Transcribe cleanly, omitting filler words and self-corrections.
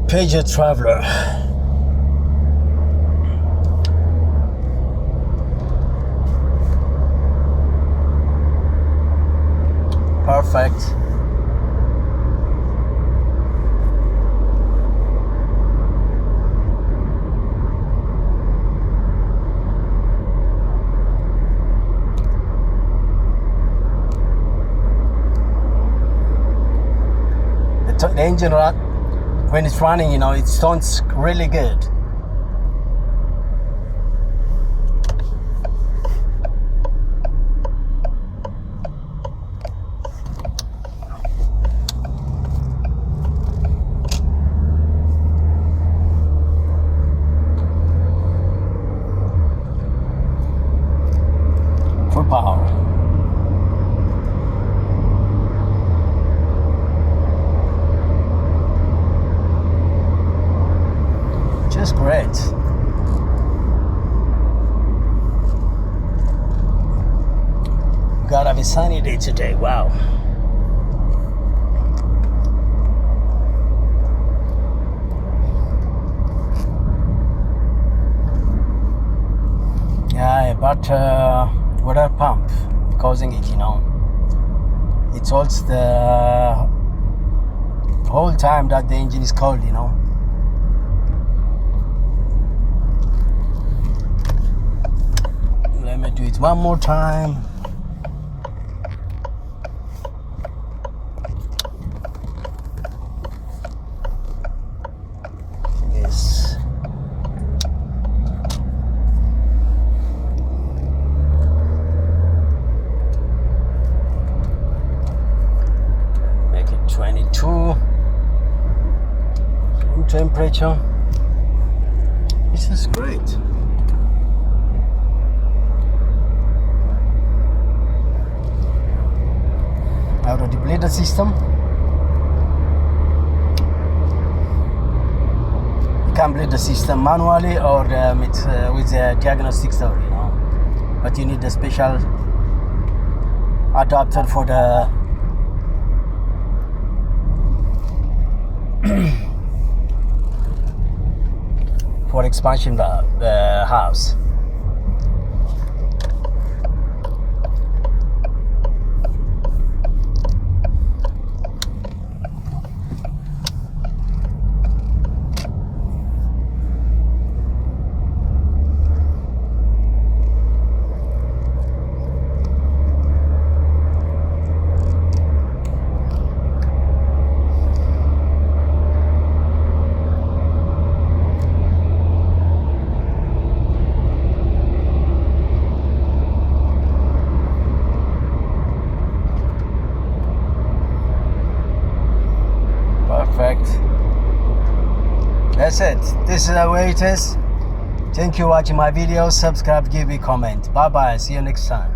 Pager Traveler. Perfect. The engine, when it's running, you know, it sounds really good. Full power. Just great. Gotta have a sunny day today. Wow. Yeah, but water pump causing it, you know. It's also the whole time that the engine is cold, you know. Let me do it one more time. Yes. Make it 22. Room temperature. This is great. How to deploy the system. You can play the system manually or with a diagnostic server, you know. But you need a special adapter for the for expansion the house. Perfect. That's it. This is the way it is. Thank you for watching my videos. Subscribe, give me a comment. Bye bye. See you next time.